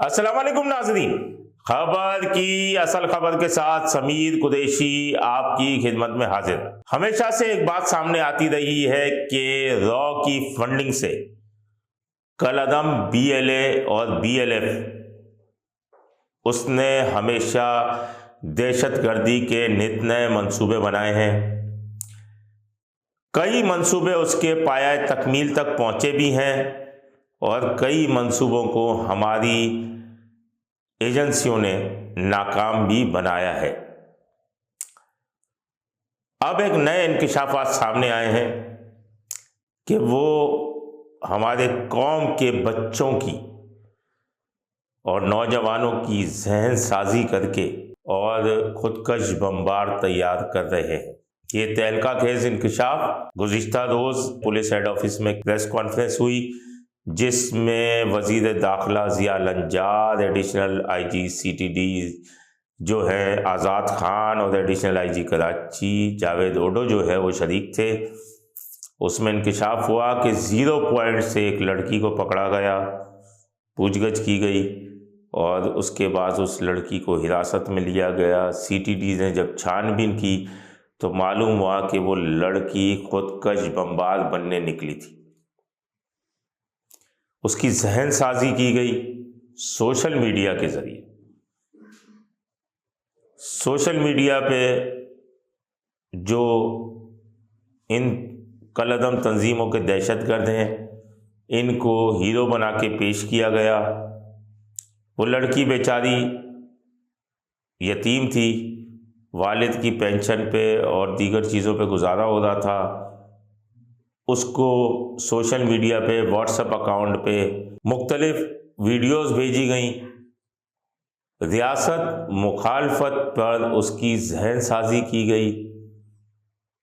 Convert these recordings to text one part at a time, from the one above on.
السلام علیکم ناظرین، خبر کی اصل خبر کے ساتھ سمیر قریشی آپ کی خدمت میں حاضر۔ ہمیشہ سے ایک بات سامنے آتی رہی ہے کہ را کی فنڈنگ سے کالعدم بی ایل اے اور بی ایل ایف اس نے ہمیشہ دہشت گردی کے نت نئے منصوبے بنائے ہیں۔ کئی منصوبے اس کے پایہ تکمیل تک پہنچے بھی ہیں اور کئی منصوبوں کو ہماری ایجنسیوں نے ناکام بھی بنایا ہے۔ اب ایک نئے انکشافات سامنے آئے ہیں کہ وہ ہمارے قوم کے بچوں کی اور نوجوانوں کی ذہن سازی کر کے اور خودکش بمبار تیار کر رہے ہیں۔ یہ تہلکہ خیز انکشاف گزشتہ روز پولیس ہیڈ آفس میں پریس کانفرنس ہوئی، جس میں وزیر داخلہ Zia Lanjar, additional I G C T D جو ہے آزاد خان اور additional I G Karachi Javed Odho جو ہے وہ شریک تھے۔ اس میں انکشاف ہوا کہ 0 پوائنٹ سے ایک لڑکی کو پکڑا گیا، پوچھ گچھ کی گئی اور اس کے بعد اس لڑکی کو حراست میں لیا گیا۔ سی ٹی ڈی نے جب چھان بین کی تو معلوم ہوا کہ وہ لڑکی خودکش بمبار بننے نکلی تھی۔ اس کی ذہن سازی کی گئی سوشل میڈیا کے ذریعے۔ سوشل میڈیا پہ جو ان کالعدم تنظیموں کے دہشت گرد ہیں ان کو ہیرو بنا کے پیش کیا گیا۔ وہ لڑکی بیچاری یتیم تھی، والد کی پینشن پہ اور دیگر چیزوں پہ گزارا ہو رہا تھا۔ اس کو سوشل میڈیا پہ واٹس ایپ اکاؤنٹ پہ مختلف ویڈیوز بھیجی گئیں، ریاست مخالفت پر اس کی ذہن سازی کی گئی،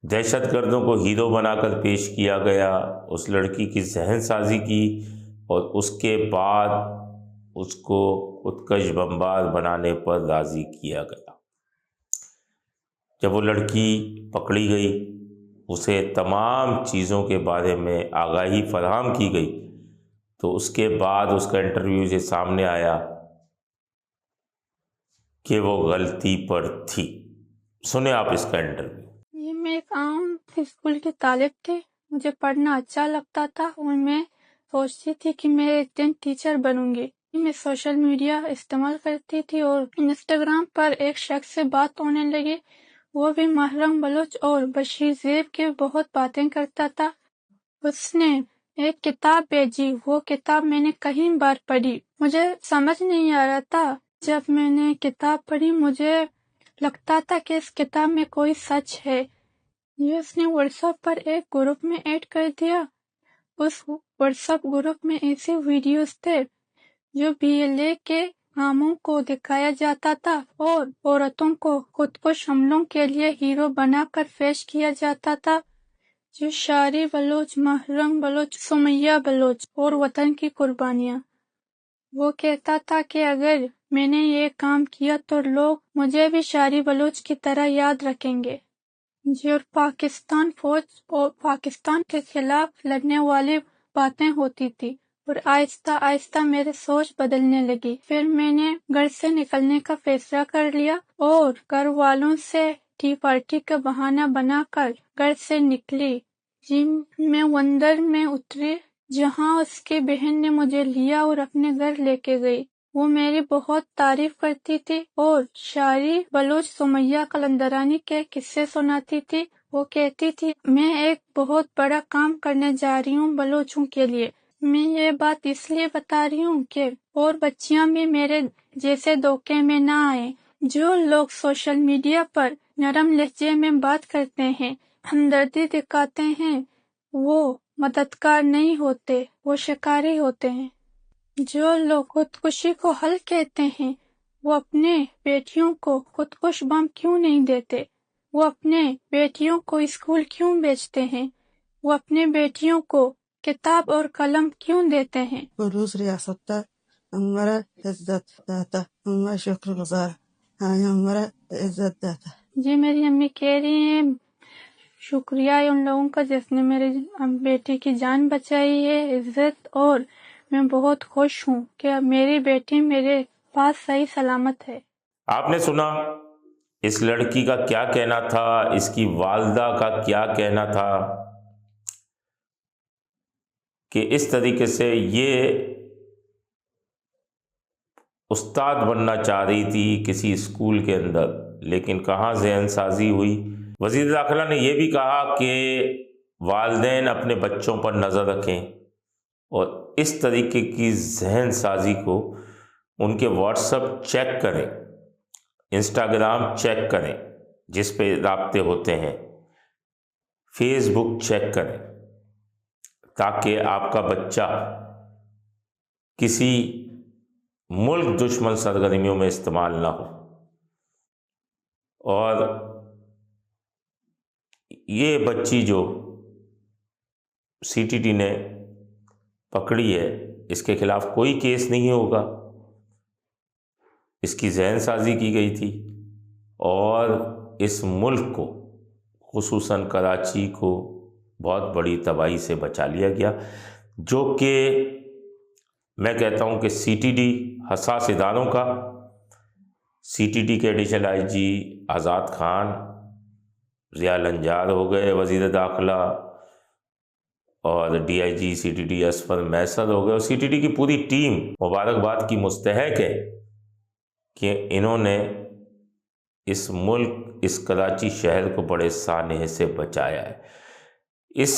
دہشت گردوں کو ہیرو بنا کر پیش کیا گیا، اس لڑکی کی ذہن سازی کی اور اس کے بعد اس کو خودکش بمبار بنانے پر راضی کیا گیا۔ جب وہ لڑکی پکڑی گئی، اسے تمام چیزوں کے بارے میں آگاہی فراہم کی گئی، تو اس کے بعد اس کا انٹرویو یہ سامنے آیا کہ وہ غلطی پر تھی۔ سنیں آپ اس کا انٹرویو۔ یہ میں ایک عام اسکول کی طالب تھی، مجھے پڑھنا اچھا لگتا تھا اور میں سوچتی تھی کہ میں ایک دن ٹیچر بنوں گی۔ میں سوشل میڈیا استعمال کرتی تھی اور انسٹاگرام پر ایک شخص سے بات ہونے لگی، وہ بھی محرم بلوچ اور بشیر زیب کی بہت باتیں کرتا تھا۔ اس نے ایک کتاب بھیجی، وہ کتاب میں نے کئی بار پڑھی، مجھے سمجھ نہیں آ رہا تھا۔ جب میں نے کتاب پڑھی مجھے لگتا تھا کہ اس کتاب میں کوئی سچ ہے۔ یہ اس نے واٹس ایپ پر ایک گروپ میں ایڈ کر دیا۔ اس واٹس ایپ گروپ میں ایسے ویڈیوز تھے جو بی ایل اے کے کاموں کو دکھایا جاتا تھا اور عورتوں کو خودکش حملوں کے لیے ہیرو بنا کر پیش کیا جاتا تھا، جو شاری بلوچ، محرم بلوچ، سمیہ بلوچ اور وطن کی قربانیاں۔ وہ کہتا تھا کہ اگر میں نے یہ کام کیا تو لوگ مجھے بھی شاری بلوچ کی طرح یاد رکھیں گے، جو پاکستان فوج اور پاکستان کے خلاف لڑنے والی باتیں ہوتی تھی۔ اور آہستہ آہستہ میری سوچ بدلنے لگی۔ پھر میں نے گھر سے نکلنے کا فیصلہ کر لیا اور گھر والوں سے ٹی پارٹی کا بہانہ بنا کر گھر سے نکلی۔ میں وندر میں اتری جہاں اس کی بہن نے مجھے لیا اور اپنے گھر لے کے گئی۔ وہ میری بہت تعریف کرتی تھی اور شاعری بلوچ سمیہ قلندرانی کے قصے سناتی تھی۔ وہ کہتی تھی میں ایک بہت بڑا کام کرنے جا رہی ہوں بلوچوں کے لیے۔ میں یہ بات اس لیے بتا رہی ہوں کہ اور بچیاں بھی میرے جیسے دھوکے میں نہ آئیں۔ جو لوگ سوشل میڈیا پر نرم لہجے میں بات کرتے ہیں، ہمدردی دکھاتے ہیں، وہ مددگار نہیں ہوتے، وہ شکاری ہوتے ہیں۔ جو لوگ خودکشی کو حل کہتے ہیں، وہ اپنے بیٹیوں کو خودکش بم کیوں نہیں دیتے؟ وہ اپنے بیٹیوں کو اسکول کیوں بھیجتے ہیں؟ وہ اپنے بیٹیوں کو کتاب اور قلم کیوں دیتے ہیں؟ روس ریاست ہمارا عزت داتا، ہمارا شکر گزار، ہمارا عزت داتا۔ جی میری امی کہہ رہی ہیں شکریہ ان لوگوں کا جس نے میرے بیٹی کی جان بچائی ہے۔ عزت اور میں بہت خوش ہوں کہ میری بیٹی میرے پاس صحیح سلامت ہے۔ آپ نے سنا اس لڑکی کا کیا کہنا تھا، اس کی والدہ کا کیا کہنا تھا کہ اس طریقے سے یہ استاد بننا چاہ رہی تھی کسی اسکول کے اندر، لیکن کہاں ذہن سازی ہوئی۔ وزیر داخلہ نے یہ بھی کہا کہ والدین اپنے بچوں پر نظر رکھیں اور اس طریقے کی ذہن سازی کو ان کے واٹس ایپ چیک کریں، انسٹاگرام چیک کریں جس پہ رابطے ہوتے ہیں، فیس بک چیک کریں، تاکہ آپ کا بچہ کسی ملک دشمن سرگرمیوں میں استعمال نہ ہو۔ اور یہ بچی جو سی ٹی ٹی نے پکڑی ہے، اس کے خلاف کوئی کیس نہیں ہوگا، اس کی ذہن سازی کی گئی تھی اور اس ملک کو، خصوصاً کراچی کو، بہت بڑی تباہی سے بچا لیا گیا، جو کہ میں کہتا ہوں کہ سی ٹی ڈی حساس اداروں کا، سی ٹی ڈی کے additional I G Azad Khan, Zia الانجار ہو گئے وزیر داخلہ، اور D I G C T D Asfar میسر ہو گئے، اور سی ٹی ڈی کی پوری ٹیم مبارکباد کی مستحق ہے کہ انہوں نے اس ملک، اس کراچی شہر کو بڑے سانحے سے بچایا ہے۔ اس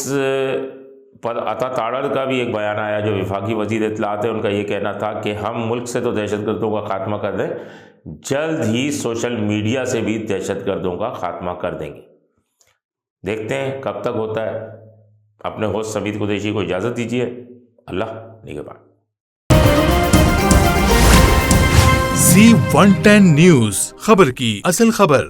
پر عطا تاڑر کا بھی ایک بیان آیا جو وفاقی وزیر اطلاعات ہے، ان کا یہ کہنا تھا کہ ہم ملک سے تو دہشت گردوں کا خاتمہ کر رہے ہیں، جلد ہی سوشل میڈیا سے بھی دہشت گردوں کا خاتمہ کر دیں گے۔ دیکھتے ہیں کب تک ہوتا ہے۔ اپنے ہوسٹ سمید قریشی کو اجازت دیجیے، اللہ نگہبان۔ Z110 نیوز، خبر کی اصل خبر۔